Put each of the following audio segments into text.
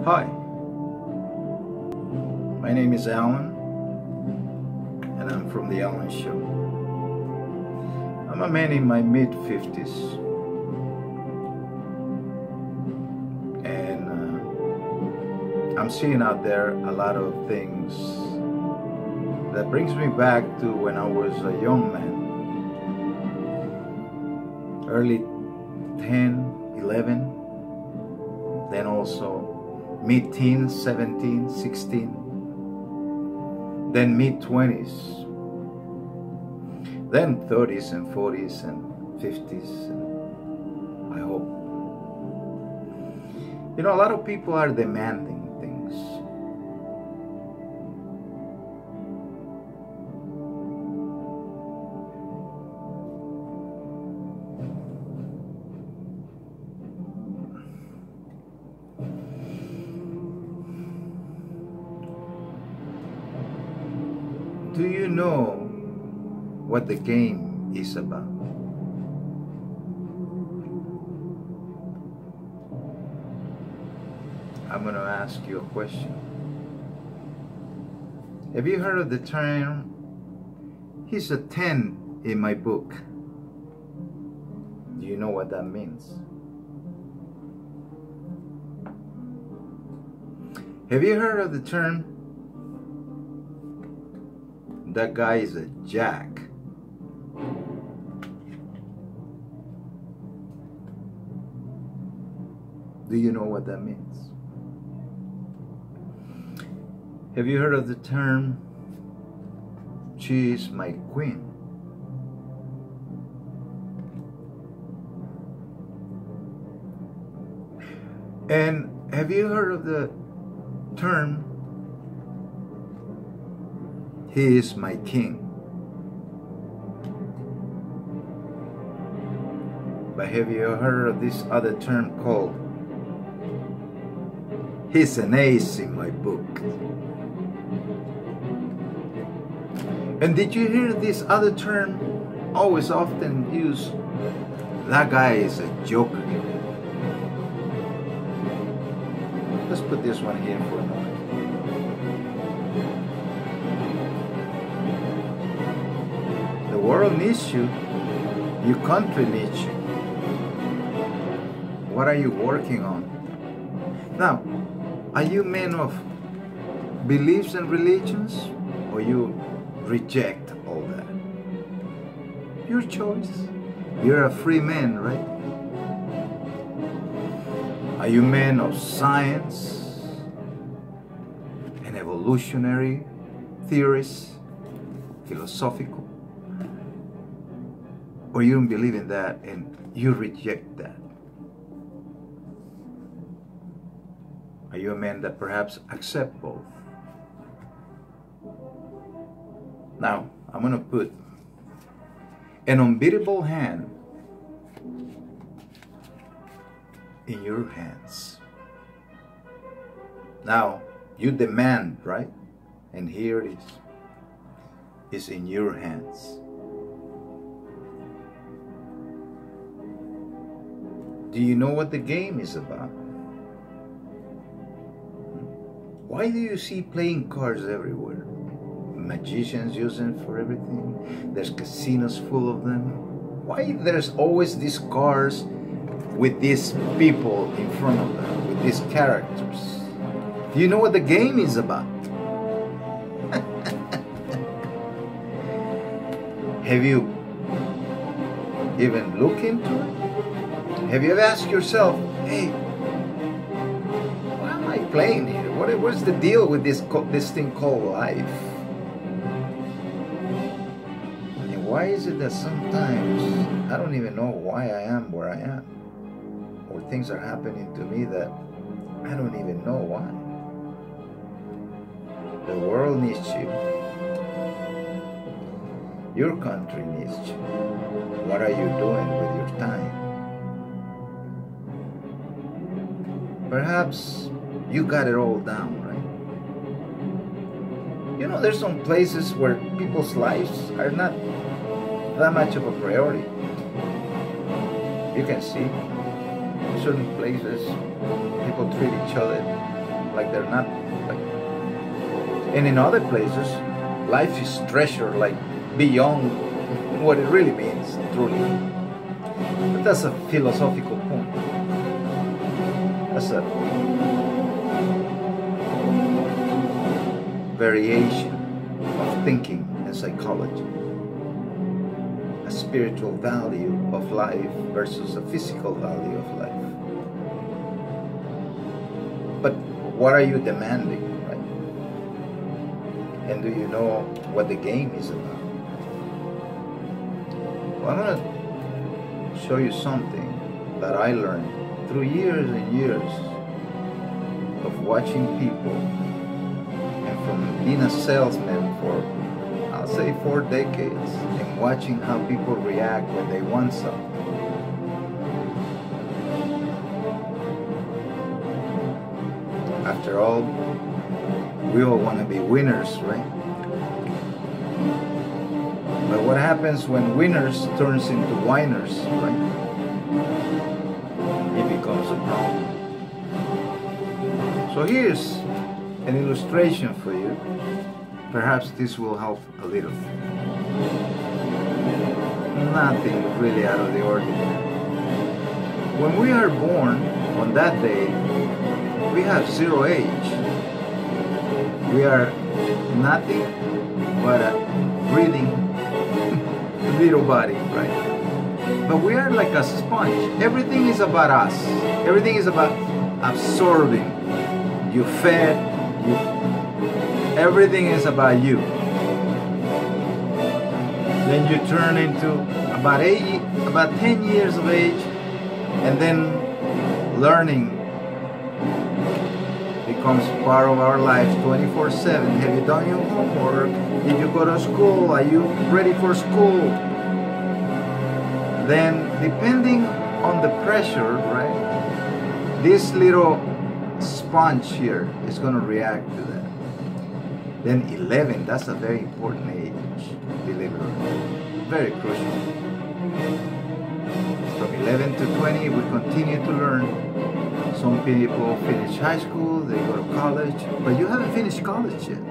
Hi, my name is Alan, and I'm from The Alan Show. I'm a man in my mid-50s, and I'm seeing out there a lot of things that brings me back to when I was a young man, early 10, 11, then also mid-teens, 17, 16, then mid-20s, then 30s and 40s and 50s, and I hope. You know, a lot of people are demanding things. Do you know what the game is about? I'm going to ask you a question. Have you heard of the term, he's a 10 in my book? Do you know what that means? Have you heard of the term, that guy is a jack? Do you know what that means? Have you heard of the term, she is my queen? And have you heard of the term, he is my king? But have you heard of this other term called, he's an ace in my book? And did you hear this other term always often used, that guy is a joker? Let's put this one here for a moment. The world needs you. Your country needs you. What are you working on? Now, are you men of beliefs and religions, or you reject all that? Your choice. You're a free man, right? Are you men of science and evolutionary theories, philosophical? Or you don't believe in that and you reject that? Are you a man that perhaps accept both? Now, I'm going to put an unbeatable hand in your hands. Now, you demand, right? And here it is. It's in your hands. Do you know what the game is about? Why do you see playing cards everywhere? Magicians use them for everything. There's casinos full of them. Why there's always these cars with these people in front of them, with these characters? Do you know what the game is about? Have you even looked into it? Have you ever asked yourself, hey, why am I playing here? What's the deal with this thing called life? And why is it that sometimes I don't even know why I am where I am? Or things are happening to me that I don't even know why. The world needs you. Your country needs you. What are you doing with your time? Perhaps you got it all down, right? You know, there's some places where people's lives are not that much of a priority. You can see certain places people treat each other like they're not. Like, and in other places, life is treasure, like beyond what it really means, truly. But that's a philosophical point. That's a variation of thinking and psychology. A spiritual value of life versus a physical value of life. But what are you demanding, right? And do you know what the game is about? Well, I'm going to show you something that I learned through years and years of watching people, and from being a salesman for, I'll say, 4 decades, and watching how people react when they want something. After all, we all want to be winners, right? But what happens when winners turns into whiners, right? It becomes a problem. So here's an illustration for you. Perhaps this will help a little. Nothing really out of the ordinary. When we are born on that day, we have 0 age. We are nothing but a breathing little body, right? But we are like a sponge. Everything is about us. Everything is about absorbing. You fed, everything is about you. Then you turn into about 10 years of age, and then learning becomes part of our life 24/7. Have you done your homework? Did you go to school? Are you ready for school? Then, depending on the pressure, right, this little sponge here is going to react to that. Then 11, that's a very important age, believe it or not. Very crucial. From 11 to 20, we continue to learn. Some people finish high school, they go to college, but you haven't finished college yet.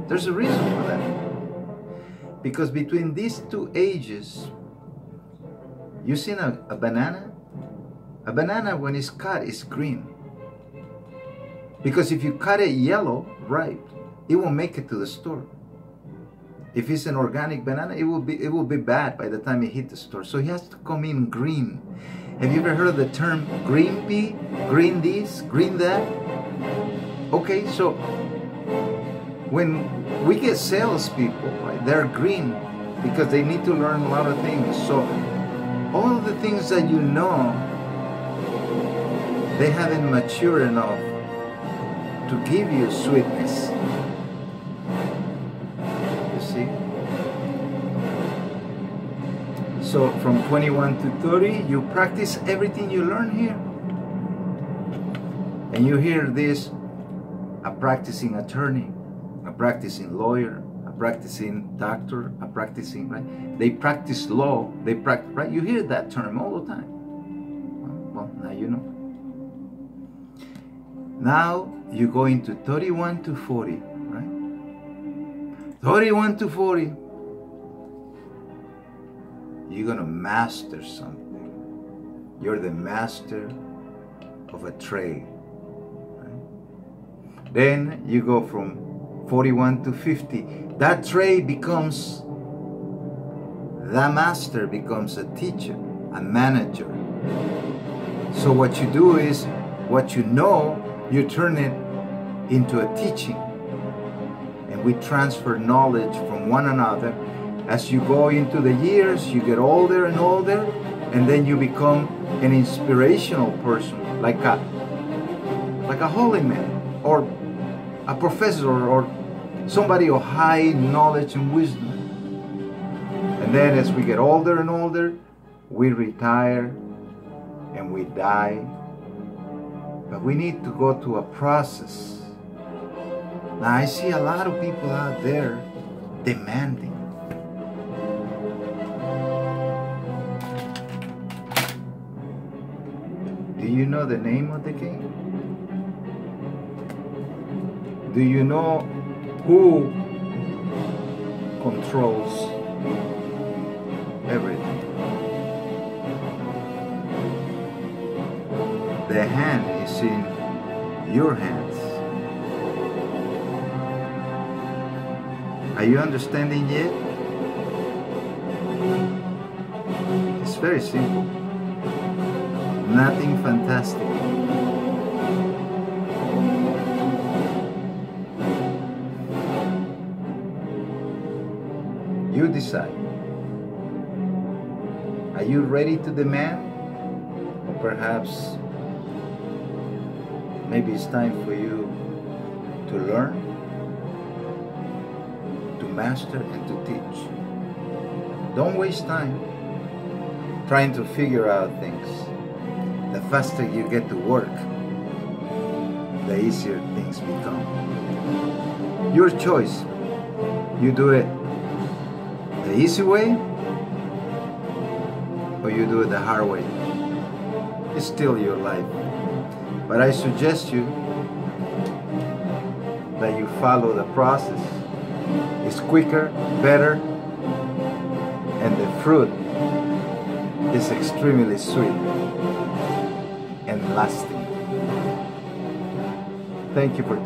There's a reason for that. Because between these 2 ages, you seen a banana? A banana, when it's cut, is green. Because if you cut it yellow, ripe, it won't make it to the store. If it's an organic banana, it will be bad by the time it hit the store. So it has to come in green. Have you ever heard of the term green pea? Green this, green that? Okay, so when we get salespeople, right, they're green because they need to learn a lot of things. So all of the things that you know, they haven't matured enough to give you sweetness. You see? So from 21 to 30, you practice everything you learn here. And you hear this, a practicing attorney, a practicing lawyer, a practicing doctor, a practicing, right? They practice law, they practice, right? You hear that term all the time. Well, now you know. Now you go into 31 to 40, right? 31 to 40. You're going to master something. You're the master of a trade. Right? Then you go from 41 to 50. That trade becomes, that master becomes a teacher, a manager. So what you do is, what you know, you turn it into a teaching. And we transfer knowledge from one another. As you go into the years, you get older and older, and then you become an inspirational person, like a holy man, or a professor, or somebody of high knowledge and wisdom. And then as we get older and older, we retire and we die. But we need to go through a process. Now I see a lot of people out there demanding. Do you know the name of the game? Do you know who controls everything? The hand is in your hands. Are you understanding yet? It's very simple. Nothing fantastic. You decide. Are you ready to demand? Or perhaps maybe it's time for you to learn, to master, and to teach. Don't waste time trying to figure out things. The faster you get to work, the easier things become. Your choice. You do it the easy way, or you do it the hard way. It's still your life. But I suggest you that you follow the process. It's quicker, better, and the fruit is extremely sweet and lasting. Thank you for